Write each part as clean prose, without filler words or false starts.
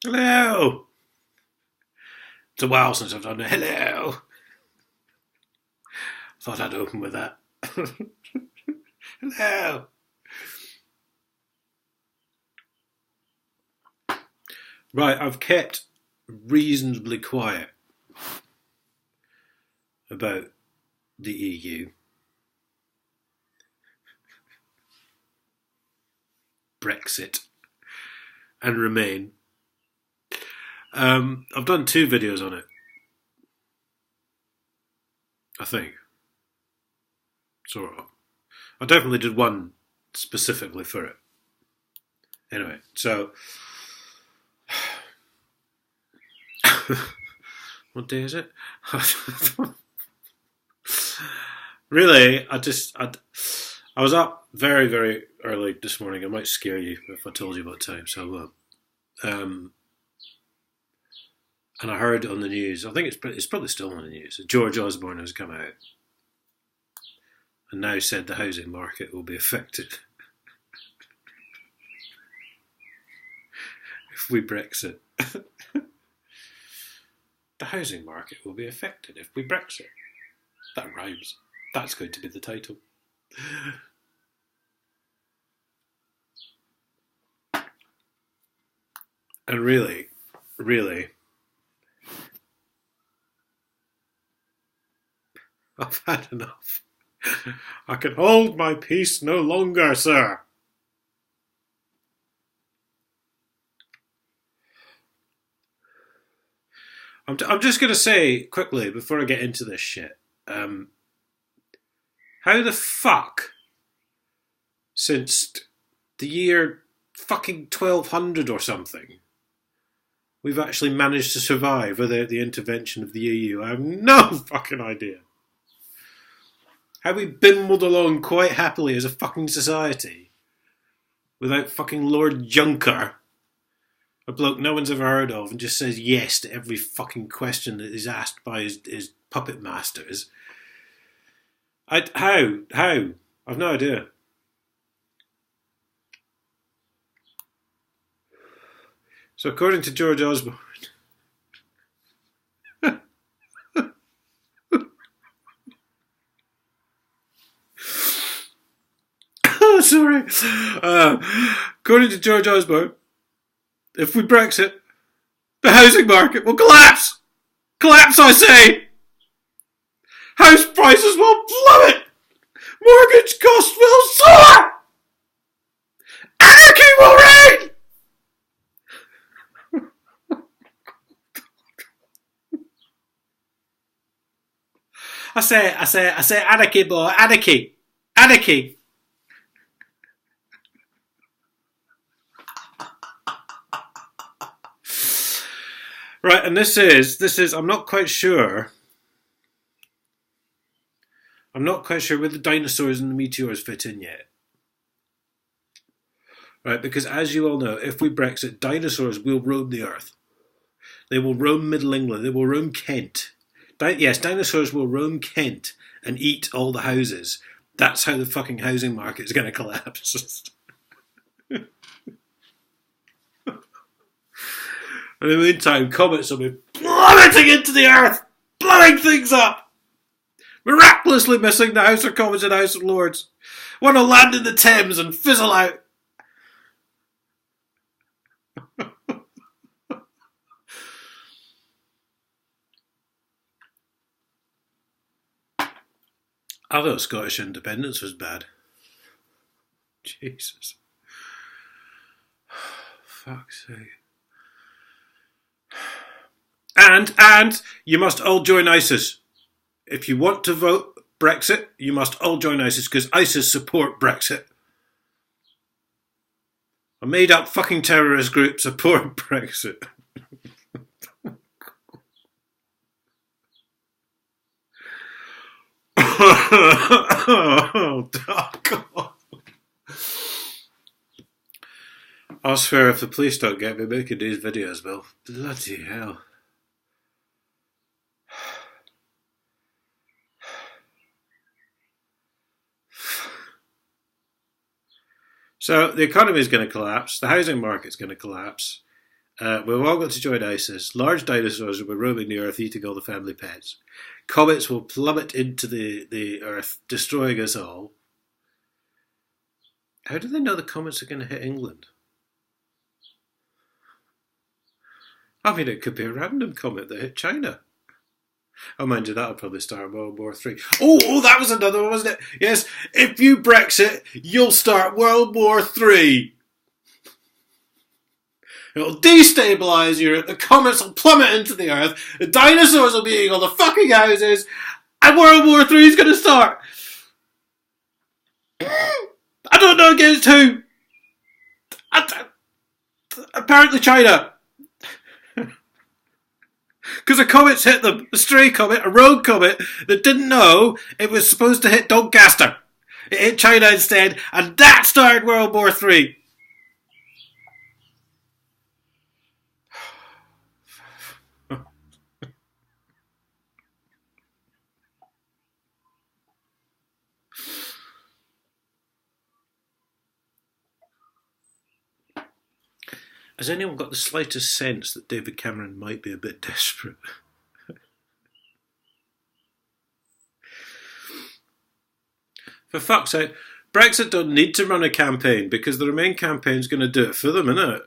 Hello. It's a while since I've done a hello. Thought I'd open with that. Hello. Right, I've kept reasonably quiet about the EU, Brexit, and Remain. I've done 2 videos on it, I think. Sort of. I definitely did one specifically for it. Anyway, so what day is it? Really, I was up very, very early this morning. I might scare you if I told you what time, so I won't. And I heard on the news, I think it's probably still on the news, that George Osborne has come out and now said the housing market will be affected if we Brexit. The housing market will be affected if we Brexit. That rhymes. That's going to be the title. And really, I've had enough. I can hold my peace no longer, sir. I'm just going to say quickly before I get into this shit. How the fuck, since the year fucking 1200 or something, we've actually managed to survive without the intervention of the EU? I have no fucking idea. How we bimbled along quite happily as a fucking society without fucking Lord Juncker, a bloke no one's ever heard of, and just says yes to every fucking question that is asked by his puppet masters. How? I've no idea. So according to George Osborne, sorry. According to George Osborne, if we Brexit, the housing market will collapse. Collapse, I say. House prices will plummet. Mortgage costs will soar. Anarchy will reign. I say, anarchy, boy, anarchy. Right, and this is. I'm not quite sure. I'm not quite sure where the dinosaurs and the meteors fit in yet. Right, because as you all know, if we Brexit, dinosaurs will roam the earth. They will roam Middle England. They will roam Kent. Yes, dinosaurs will roam Kent and eat all the houses. That's how the fucking housing market is going to collapse. In the meantime, comets will be plummeting into the earth, blowing things up. Miraculously missing the House of Commons and House of Lords. One will land in the Thames and fizzle out. I thought Scottish independence was bad. Jesus. Fuck's sake. And you must all join ISIS. If you want to vote Brexit, you must all join ISIS because ISIS support Brexit. A made up fucking terrorist group support Brexit. Oh, God. I swear if the police don't get me making these videos, well, bloody hell. So the economy is going to collapse, the housing market is going to collapse, We've all got to join ISIS. Large dinosaurs will be roaming the earth, eating all the family pets. Comets will plummet into the earth, destroying us all. How do they know the comets are going to hit England? I mean, it could be a random comet that hit China. Oh, mind you, that'll probably start World War III. Oh, that was another one, wasn't it? Yes, if you Brexit, you'll start World War III. It'll destabilise Europe, the comets will plummet into the earth, the dinosaurs will be eating all the fucking houses, and World War III is going to start. I don't know against who. Apparently China. Because a comet's hit them. A stray comet, a rogue comet that didn't know it was supposed to hit Doncaster. It hit China instead, and that started World War III. Has anyone got the slightest sense that David Cameron might be a bit desperate? For fuck's sake, Brexit don't need to run a campaign because the Remain campaign's going to do it for them, innit?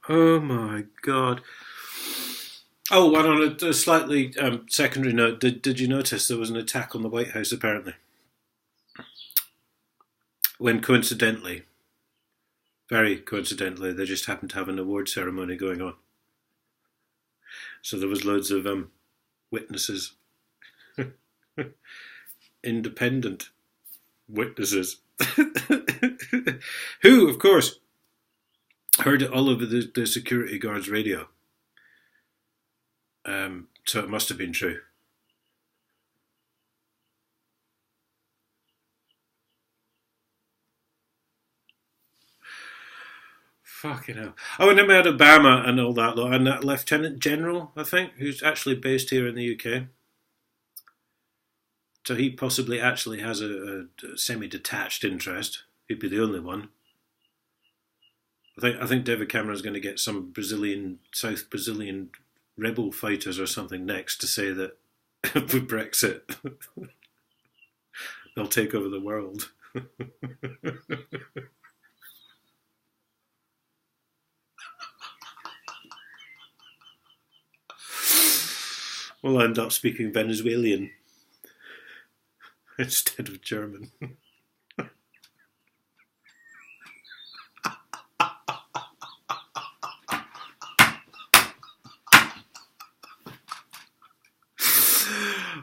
Oh my god. Oh, and on a slightly secondary note, did you notice there was an attack on the White House, apparently? When coincidentally, very coincidentally, they just happened to have an award ceremony going on. So there was loads of witnesses. Independent witnesses. Who, of course, heard it all over the security guard's radio. So it must have been true. Fucking hell. Oh, and then we had Obama and all that lot, and that Lieutenant General, I think, who's actually based here in the UK. So he possibly actually has a semi-detached interest. He'd be the only one. I think David Cameron's going to get some South Brazilian rebel fighters or something next to say that with Brexit they'll take over the world. We'll end up speaking Venezuelan instead of German.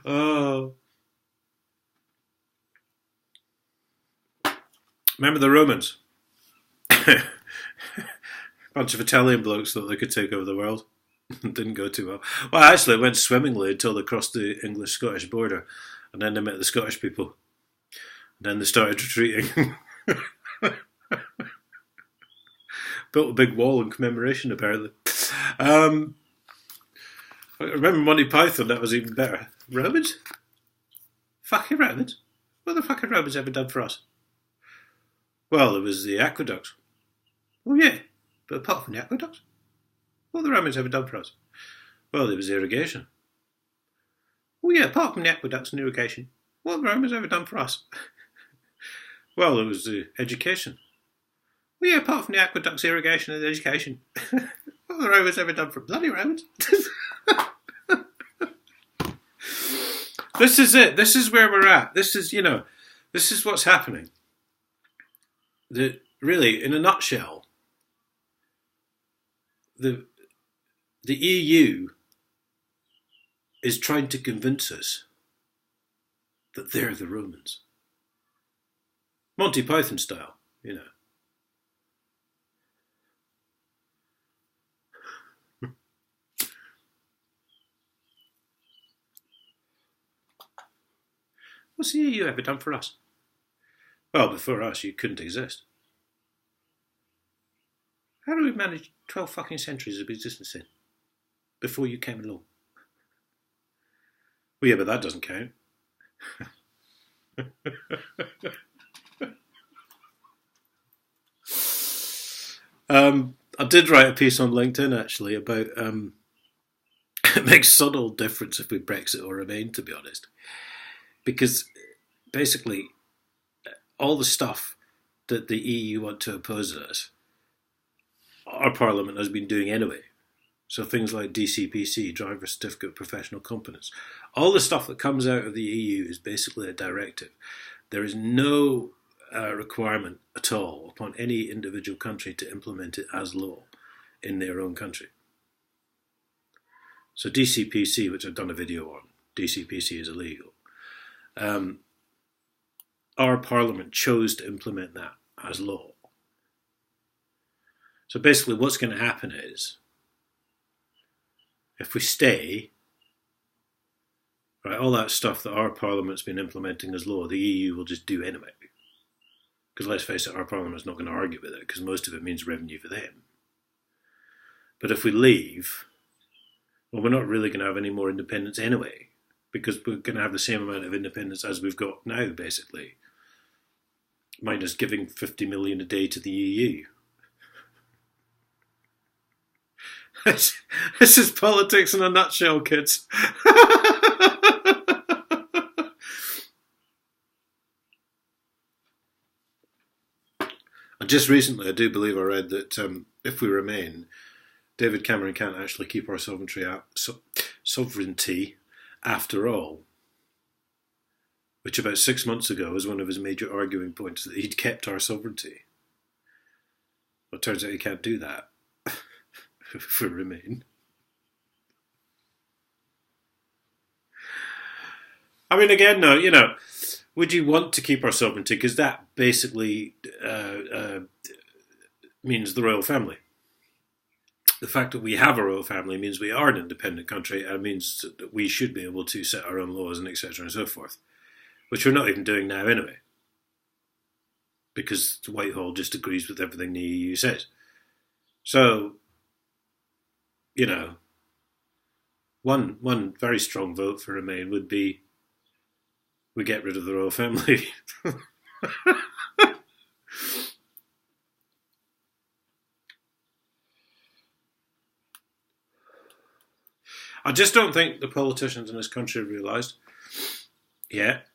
Oh. Remember the Romans? A bunch of Italian blokes thought they could take over the world. Didn't go too well. Well, actually, it went swimmingly until they crossed the English-Scottish border, and then they met the Scottish people. And then they started retreating. Built a big wall in commemoration, apparently. I remember Monty Python, that was even better. Romans? Fucking Romans? What the fuck have Romans ever done for us? Well, there was the aqueducts. Oh yeah, but apart from the aqueducts, what have the Romans ever done for us? Well, there was irrigation. Oh yeah, apart from the aqueducts and irrigation, what have the Romans ever done for us? Well, there was education. Oh yeah, apart from the aqueducts, irrigation and education, what have the Romans ever done for bloody Romans? This is it. This is where we're at. This is, this is what's happening. Really, in a nutshell, the EU is trying to convince us that they're the Romans. Monty Python style, What's the EU ever done for us? Well, before us, you couldn't exist. How do we manage 12 fucking centuries of existence in? Before you came along? Well, yeah, but that doesn't count. I did write a piece on LinkedIn actually about it makes subtle difference if we Brexit or remain, to be honest, because basically all the stuff that the EU want to impose on us, our Parliament has been doing anyway. So things like DCPC, Driver Certificate Professional Competence, all the stuff that comes out of the EU is basically a directive. There is no requirement at all upon any individual country to implement it as law in their own country. So DCPC, which I've done a video on, DCPC is illegal. Our Parliament chose to implement that as law. So basically what's going to happen is, if we stay, right, all that stuff that our Parliament's been implementing as law, the EU will just do anyway. Because let's face it, our Parliament's not going to argue with it, because most of it means revenue for them. But if we leave, well, we're not really going to have any more independence anyway, because we're going to have the same amount of independence as we've got now, basically. Minus giving 50 million a day to the EU. This is politics in a nutshell, kids. Just recently, I do believe I read that if we remain, David Cameron can't actually keep our sovereignty after all. Which about 6 months ago was one of his major arguing points, that he'd kept our sovereignty. Well, it turns out he can't do that if we remain. I mean, again, no, you know, would you want to keep our sovereignty? Because that basically means the royal family. The fact that we have a royal family means we are an independent country, and means that we should be able to set our own laws and etc. and so forth. Which we're not even doing now anyway. Because Whitehall just agrees with everything the EU says. So, you know, one very strong vote for Remain would be we get rid of the royal family. I just don't think the politicians in this country have realised yet.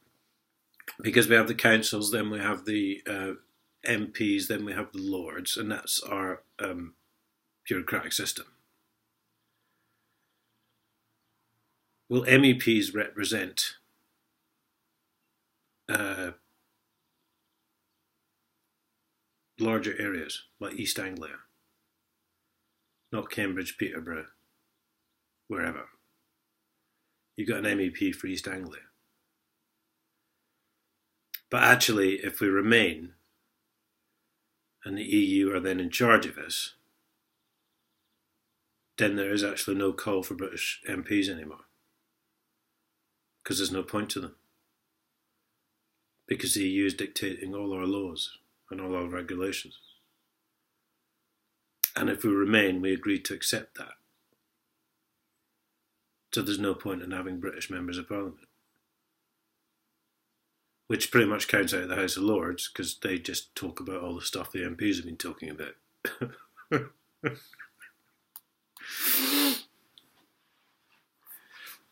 Because we have the councils, then we have the MPs, then we have the Lords, and that's our bureaucratic system. Will MEPs represent larger areas, like East Anglia, not Cambridge, Peterborough, wherever? You've got an MEP for East Anglia. But actually, if we remain, and the EU are then in charge of us, then there is actually no call for British MPs anymore. Because there's no point to them. Because the EU is dictating all our laws and all our regulations. And if we remain, we agree to accept that. So there's no point in having British members of Parliament. Which pretty much counts out the House of Lords, because they just talk about all the stuff the MPs have been talking about.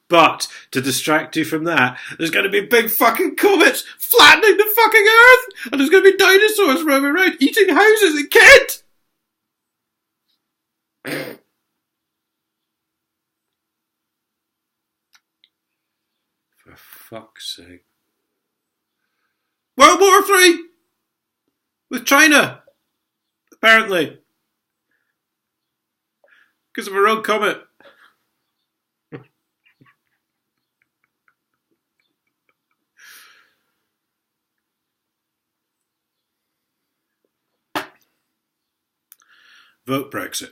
But, to distract you from that, there's going to be big fucking comets flattening the fucking Earth! And there's going to be dinosaurs roaming around eating houses in Kent! For fuck's sake. World War III! With China! Apparently. Because of a rogue comet. Vote Brexit.